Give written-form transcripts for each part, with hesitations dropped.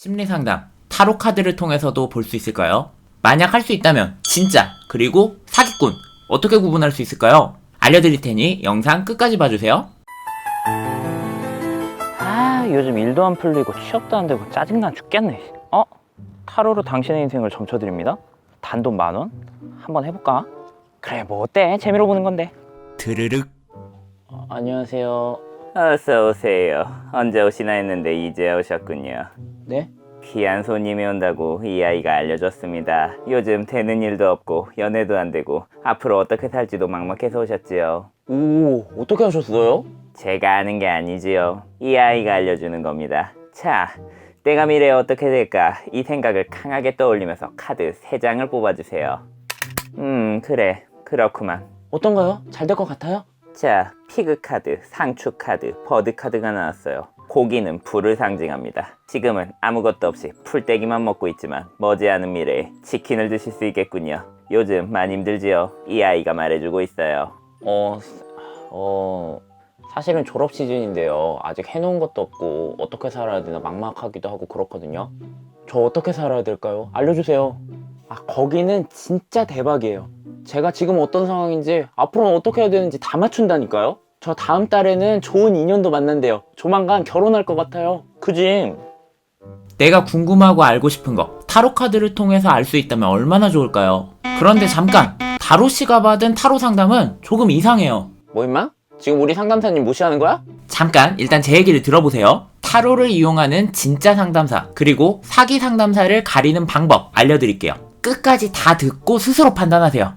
심리상담, 타로 카드를 통해서도 볼 수 있을까요? 만약 할 수 있다면 진짜, 그리고 사기꾼 어떻게 구분할 수 있을까요? 알려드릴 테니 영상 끝까지 봐주세요. 요즘 일도 안 풀리고 취업도 안 되고 짜증나 죽겠네. 타로로 당신의 인생을 점쳐드립니다. 단돈 10,000원? 한번 해볼까? 그래, 뭐 어때? 재미로 보는 건데. 드르륵. 안녕하세요. 어서 오세요. 언제 오시나 했는데 이제 오셨군요. 네? 귀한 손님이 온다고 이 아이가 알려줬습니다. 요즘 되는 일도 없고 연애도 안 되고 앞으로 어떻게 살지도 막막해서 오셨지요. 오, 어떻게 하셨어요? 제가 아는 게 아니지요. 이 아이가 알려주는 겁니다. 자, 내가 미래에 어떻게 될까 이 생각을 강하게 떠올리면서 카드 3장을 뽑아주세요. 그래, 그렇구만. 어떤가요? 잘 될 것 같아요? 자, 피그 카드, 상추 카드, 버드 카드가 나왔어요. 고기는 불을 상징합니다. 지금은 아무것도 없이 풀떼기만 먹고 있지만 머지않은 미래에 치킨을 드실 수 있겠군요. 요즘 많이 힘들지요? 이 아이가 말해주고 있어요. 사실은 졸업 시즌인데요. 아직 해놓은 것도 없고 어떻게 살아야 되나 막막하기도 하고 그렇거든요. 저 어떻게 살아야 될까요? 알려주세요. 거기는 진짜 대박이에요. 제가 지금 어떤 상황인지 앞으로는 어떻게 해야 되는지 다 맞춘다니까요. 저 다음 달에는 좋은 인연도 만난대요. 조만간 결혼할 것 같아요. 그지? 내가 궁금하고 알고 싶은 거 타로 카드를 통해서 알 수 있다면 얼마나 좋을까요? 그런데 잠깐! 다로씨가 받은 타로 상담은 조금 이상해요. 뭐 임마? 지금 우리 상담사님 무시하는 거야? 잠깐 일단 제 얘기를 들어보세요. 타로를 이용하는 진짜 상담사, 그리고 사기 상담사를 가리는 방법 알려드릴게요. 끝까지 다 듣고 스스로 판단하세요.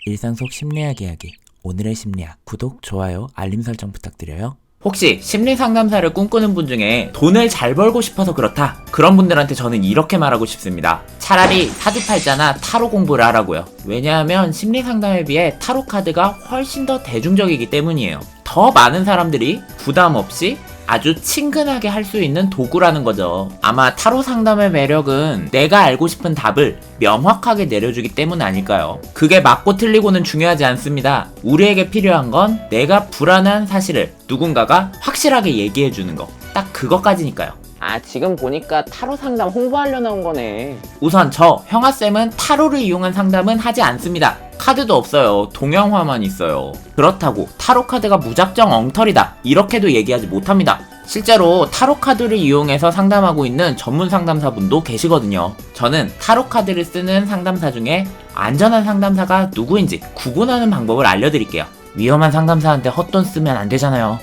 일상 속 심리학 이야기, 오늘의 심리학, 구독, 좋아요, 알림 설정 부탁드려요. 혹시 심리상담사를 꿈꾸는 분 중에 돈을 잘 벌고 싶어서 그렇다, 그런 분들한테 저는 이렇게 말하고 싶습니다. 차라리 사주팔자나 타로 공부를 하라고요. 왜냐하면 심리상담에 비해 타로 카드가 훨씬 더 대중적이기 때문이에요. 더 많은 사람들이 부담 없이 아주 친근하게 할 수 있는 도구라는 거죠. 아마 타로 상담의 매력은 내가 알고 싶은 답을 명확하게 내려주기 때문 아닐까요? 그게 맞고 틀리고는 중요하지 않습니다. 우리에게 필요한 건 내가 불안한 사실을 누군가가 확실하게 얘기해주는 거. 딱 그것까지니까요. 지금 보니까 타로 상담 홍보하려 나온 거네. 우선 저 형아쌤은 타로를 이용한 상담은 하지 않습니다. 카드도 없어요. 동영화만 있어요. 그렇다고 타로 카드가 무작정 엉터리다, 이렇게도 얘기하지 못합니다. 실제로 타로 카드를 이용해서 상담하고 있는 전문 상담사분도 계시거든요. 저는 타로 카드를 쓰는 상담사 중에 안전한 상담사가 누구인지 구분하는 방법을 알려드릴게요. 위험한 상담사한테 헛돈 쓰면 안 되잖아요.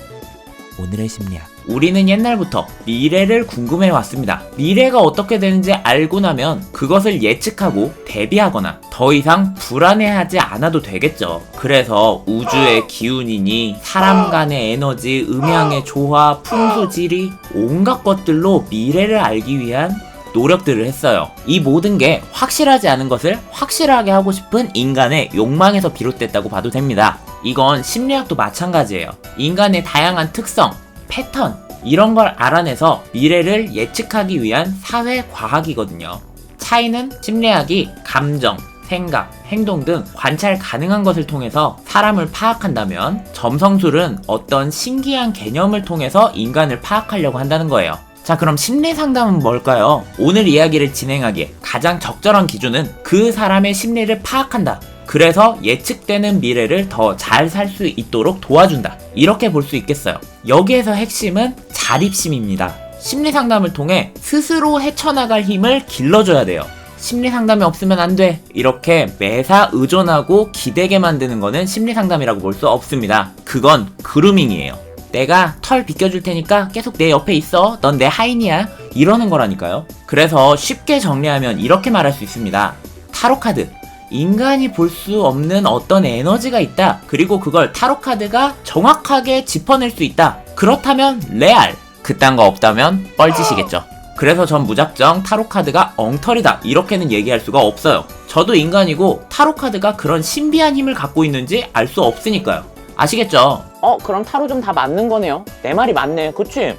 오늘의 심리학. 우리는 옛날부터 미래를 궁금해 왔습니다. 미래가 어떻게 되는지 알고 나면 그것을 예측하고 대비하거나 더 이상 불안해하지 않아도 되겠죠. 그래서 우주의 기운이니 사람 간의 에너지, 음양의 조화, 풍수지리, 온갖 것들로 미래를 알기 위한 노력들을 했어요. 이 모든 게 확실하지 않은 것을 확실하게 하고 싶은 인간의 욕망에서 비롯됐다고 봐도 됩니다. 이건 심리학도 마찬가지예요. 인간의 다양한 특성, 패턴, 이런 걸 알아내서 미래를 예측하기 위한 사회과학이거든요. 차이는 심리학이 감정, 생각, 행동 등 관찰 가능한 것을 통해서 사람을 파악한다면, 점성술은 어떤 신기한 개념을 통해서 인간을 파악하려고 한다는 거예요. 자, 그럼 심리상담은 뭘까요? 오늘 이야기를 진행하기에 가장 적절한 기준은 그 사람의 심리를 파악한다. 그래서 예측되는 미래를 더 잘 살 수 있도록 도와준다, 이렇게 볼 수 있겠어요. 여기에서 핵심은 자립심입니다. 심리상담을 통해 스스로 헤쳐나갈 힘을 길러줘야 돼요. 심리상담이 없으면 안 돼, 이렇게 매사 의존하고 기대게 만드는 거는 심리상담이라고 볼 수 없습니다. 그건 그루밍이에요. 내가 털 빗겨줄 테니까 계속 내 옆에 있어, 넌 내 하인이야, 이러는 거라니까요. 그래서 쉽게 정리하면 이렇게 말할 수 있습니다. 타로카드, 인간이 볼 수 없는 어떤 에너지가 있다. 그리고 그걸 타로카드가 정확하게 짚어낼 수 있다. 그렇다면 레알, 그딴 거 없다면 뻘짓이겠죠. 그래서 전 무작정 타로카드가 엉터리다, 이렇게는 얘기할 수가 없어요. 저도 인간이고 타로카드가 그런 신비한 힘을 갖고 있는지 알 수 없으니까요. 아시겠죠? 그럼 타로 좀 다 맞는 거네요. 내 말이 맞네, 그치?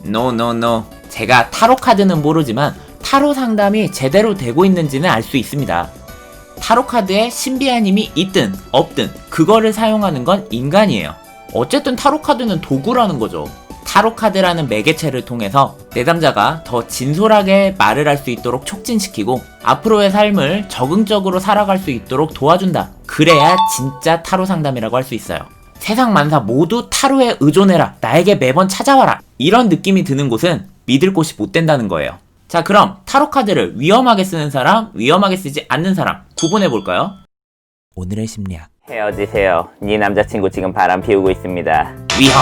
No. 제가 타로카드는 모르지만 타로 상담이 제대로 되고 있는지는 알 수 있습니다. 타로카드에 신비한 힘이 있든 없든 그거를 사용하는 건 인간이에요. 어쨌든 타로카드는 도구라는 거죠. 타로카드라는 매개체를 통해서 내담자가 더 진솔하게 말을 할 수 있도록 촉진시키고 앞으로의 삶을 적응적으로 살아갈 수 있도록 도와준다. 그래야 진짜 타로 상담이라고 할 수 있어요. 세상 만사 모두 타로에 의존해라. 나에게 매번 찾아와라. 이런 느낌이 드는 곳은 믿을 곳이 못 된다는 거예요. 자, 그럼 타로카드를 위험하게 쓰는 사람, 위험하게 쓰지 않는 사람 구분해볼까요? 오늘의 심리학. 헤어지세요. 네 남자친구 지금 바람 피우고 있습니다. 위험.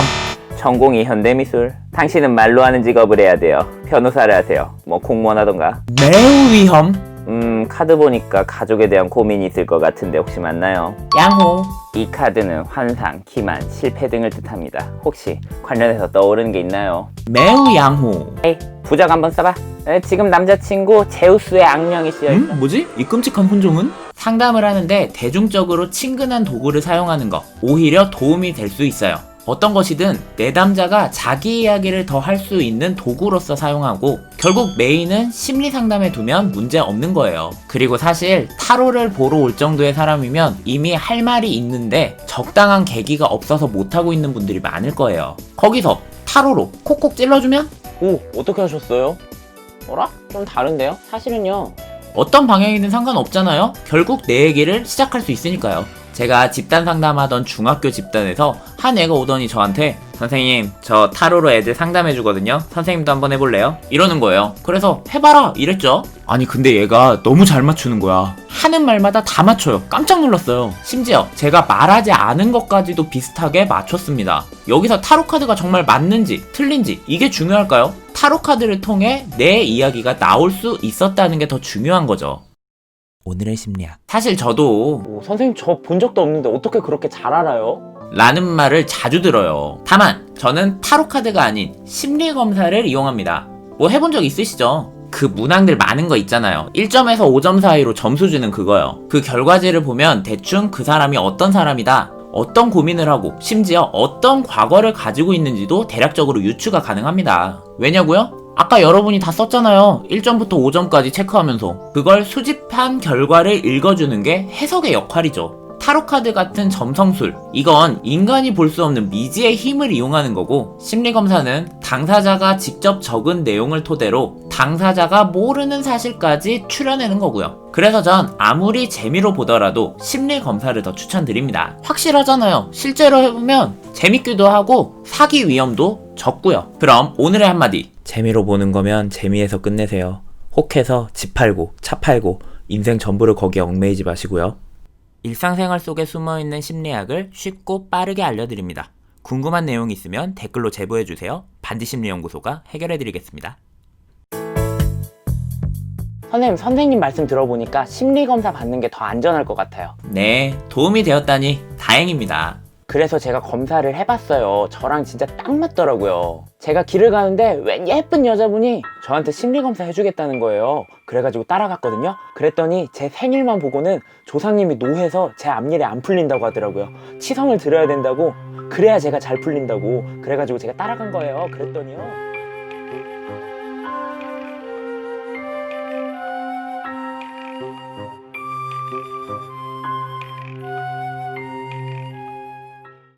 전공이 현대미술. 당신은 말로 하는 직업을 해야 돼요. 변호사를 하세요. 뭐 공무원 하던가. 매우 위험. 카드 보니까 가족에 대한 고민이 있을 것 같은데 혹시 맞나요? 양호. 이 카드는 환상, 기만, 실패 등을 뜻합니다. 혹시 관련해서 떠오르는 게 있나요? 매우 양호. 에이, 부적 한번 써봐. 지금 남자친구 제우스의 악령이 씌어있어. 뭐지? 이 끔찍한 혼종은? 상담을 하는데 대중적으로 친근한 도구를 사용하는 것 오히려 도움이 될 수 있어요. 어떤 것이든 내담자가 자기 이야기를 더 할 수 있는 도구로서 사용하고 결국 메인은 심리 상담에 두면 문제 없는 거예요. 그리고 사실 타로를 보러 올 정도의 사람이면 이미 할 말이 있는데 적당한 계기가 없어서 못하고 있는 분들이 많을 거예요. 거기서 타로로 콕콕 찔러주면? 오, 어떻게 하셨어요? 어라? 좀 다른데요? 사실은요. 어떤 방향이든 상관없잖아요. 결국 내 얘기를 시작할 수 있으니까요. 제가 집단 상담하던 중학교 집단에서 한 애가 오더니 저한테 선생님 저 타로로 애들 상담해 주거든요. 선생님도 한번 해볼래요? 이러는 거예요. 그래서 해봐라 이랬죠. 아니 근데 얘가 너무 잘 맞추는 거야. 하는 말마다 다 맞춰요. 깜짝 놀랐어요. 심지어 제가 말하지 않은 것까지도 비슷하게 맞췄습니다. 여기서 타로카드가 정말 맞는지 틀린지 이게 중요할까요? 타로카드를 통해 내 이야기가 나올 수 있었다는 게 더 중요한 거죠. 오늘의 심리학. 사실 저도 오, 선생님 저 본 적도 없는데 어떻게 그렇게 잘 알아요? 라는 말을 자주 들어요. 다만 저는 타로카드가 아닌 심리검사를 이용합니다. 뭐 해본 적 있으시죠? 그 문항들 많은 거 있잖아요. 1점에서 5점 사이로 점수 주는 그거요. 그 결과지를 보면 대충 그 사람이 어떤 사람이다, 어떤 고민을 하고 심지어 어떤 과거를 가지고 있는지도 대략적으로 유추가 가능합니다. 왜냐고요? 아까 여러분이 다 썼잖아요. 1점부터 5점까지 체크하면서 그걸 수집한 결과를 읽어주는 게 해석의 역할이죠. 타로카드 같은 점성술, 이건 인간이 볼 수 없는 미지의 힘을 이용하는 거고, 심리검사는 당사자가 직접 적은 내용을 토대로 당사자가 모르는 사실까지 추려내는 거고요. 그래서 전 아무리 재미로 보더라도 심리검사를 더 추천드립니다. 확실하잖아요. 실제로 해보면 재밌기도 하고 사기 위험도 적고요. 그럼 오늘의 한마디. 재미로 보는 거면 재미에서 끝내세요. 혹해서 집 팔고 차 팔고 인생 전부를 거기에 얽매이지 마시고요. 일상생활 속에 숨어있는 심리학을 쉽고 빠르게 알려드립니다. 궁금한 내용이 있으면 댓글로 제보해주세요. 반지심리연구소가 해결해드리겠습니다. 선생님 말씀 들어보니까 심리검사 받는 게 더 안전할 것 같아요. 네, 도움이 되었다니 다행입니다. 그래서 제가 검사를 해봤어요. 저랑 진짜 딱 맞더라고요. 제가 길을 가는데 웬 예쁜 여자분이 저한테 심리검사 해주겠다는 거예요. 그래가지고 따라갔거든요. 그랬더니 제 생일만 보고는 조상님이 노해서 제 앞일이 안 풀린다고 하더라고요. 치성을 드려야 된다고, 그래야 제가 잘 풀린다고. 그래가지고 제가 따라간 거예요. 그랬더니요.